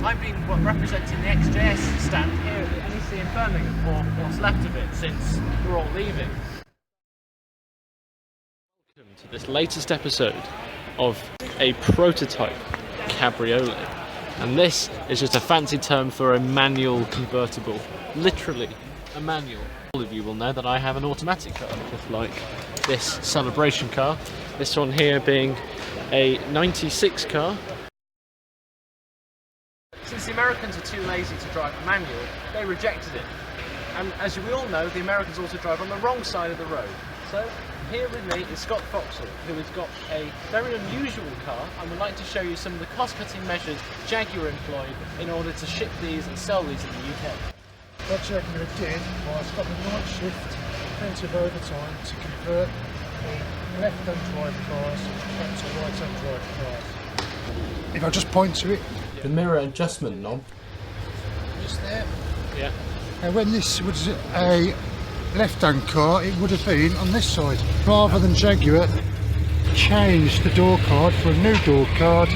I've been representing the XJS stand here at the NEC in Birmingham, or what's left of it, since we're all leaving. Welcome to this latest episode of a prototype Cabriolet. And this is just a fancy term for a manual convertible. Literally, a manual. All of you will know that I have an automatic car, just like this celebration car. This one here being a 96 car. Since the Americans are too lazy to drive a manual, they rejected it. And as we all know, the Americans also drive on the wrong side of the road. So here with me is Scott Foxall, who has got a very unusual car and would like to show you some of the cost-cutting measures Jaguar employed in order to ship these and sell these in the UK. What Jaguar did was got the night shift, plenty of overtime to convert the left-hand drive cars back to right-hand drive cars. If I just point to it, the mirror adjustment knob. Just there. Yeah. And when this was a left-hand car, it would have been on this side. Rather than Jaguar change the door card for a new door card,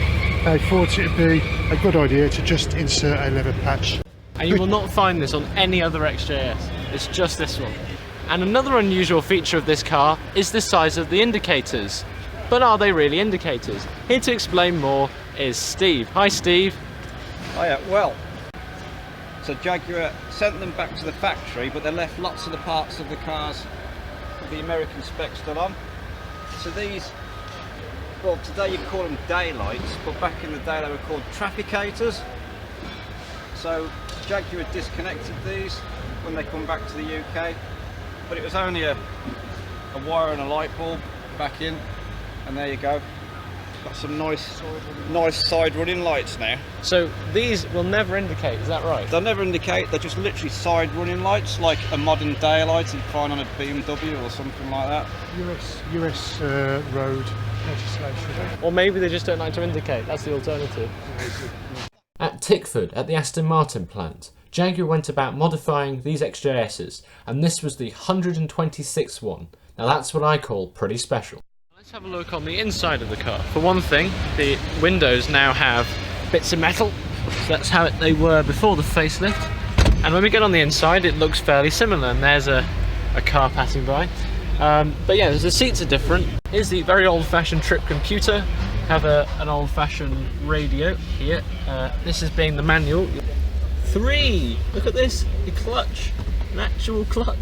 they thought it would be a good idea to just insert a leather patch. And you will not find this on any other XJS, it's just this one. And another unusual feature of this car is the size of the indicators. But are they really indicators? Here to explain more is Steve. Hi Steve. Hiya. Well, so Jaguar sent them back to the factory, but they left lots of the parts of the cars with the American specs still on. So these, well, today you call them daylights, but back in the day they were called trafficators. So Jaguar disconnected these when they come back to the UK, but it was only a wire and a light bulb back in, and there you go. Got some nice side running lights now. So these will never indicate, is that right? They'll never indicate, they're just literally side running lights, like a modern daylight you'd find on a BMW or something like that. US road legislation. Or maybe they just don't like to indicate, that's the alternative. At Tickford, at the Aston Martin plant, Jaguar went about modifying these XJS's, and this was the 126th one. Now that's what I call pretty special. Let's have a look on the inside of the car. For one thing, the windows now have bits of metal. So that's how they were before the facelift. And when we get on the inside, it looks fairly similar. And there's a car passing by. But yeah, the seats are different. Here's the very old-fashioned trip computer. Have an old-fashioned radio here. This is being the manual. 3! Look at this, the clutch, an actual clutch.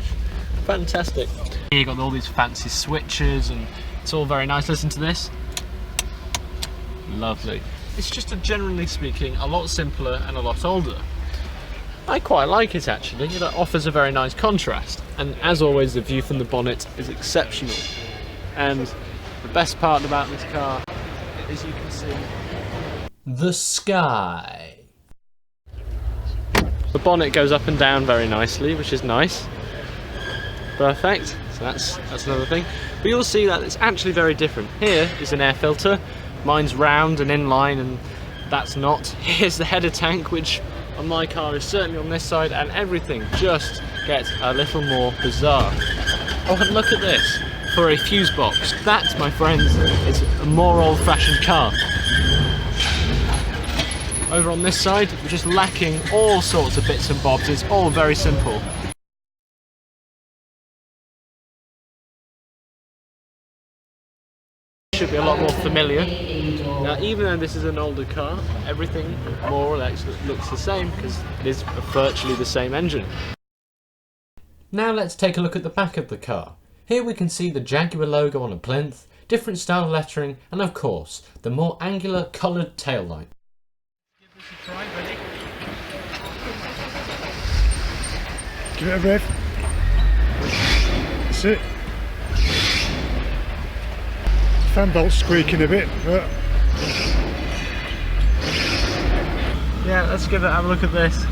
Fantastic. Here you got all these fancy switches and it's all very nice. Listen to this. Lovely. It's just, generally speaking, a lot simpler and a lot older. I quite like it actually. It offers a very nice contrast. And as always, the view from the bonnet is exceptional. And the best part about this car is you can see the sky. The bonnet goes up and down very nicely, which is nice. Perfect. So that's another thing. But you'll see that it's actually very different. Here is an air filter. Mine's round and inline, and that's not. Here's the header tank, which on my car is certainly on this side, and everything just gets a little more bizarre. Oh, and look at this. For a fuse box. That, my friends, is a more old-fashioned car. Over on this side, we're just lacking all sorts of bits and bobs. It's all very simple. Should be a lot more familiar. Now, even though this is an older car, everything more or less looks the same because it is virtually the same engine. Now let's take a look at the back of the car. Here we can see the Jaguar logo on a plinth, different style lettering, and of course, the more angular coloured taillight. Give this a try, ready? Give it a rev. That's it. Fan bolt's squeaking a bit, but Yeah, let's have a look at this.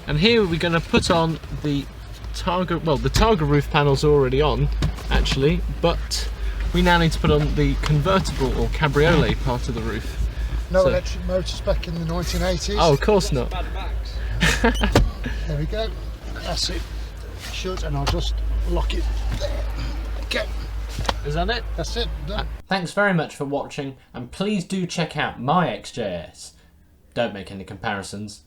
And here we're going to put on the Targa, well, the Targa roof panel's already on, actually, but we now need to put on the convertible or cabriolet part of the roof. No So- electric motors back in the 1980s. Oh, of course not. Mad Max. There we go. That's it. Shut, and I'll just lock it there. Okay, Is that it? that's it. Done. Thanks very much for watching, and please do check out my XJS. Don't make any comparisons,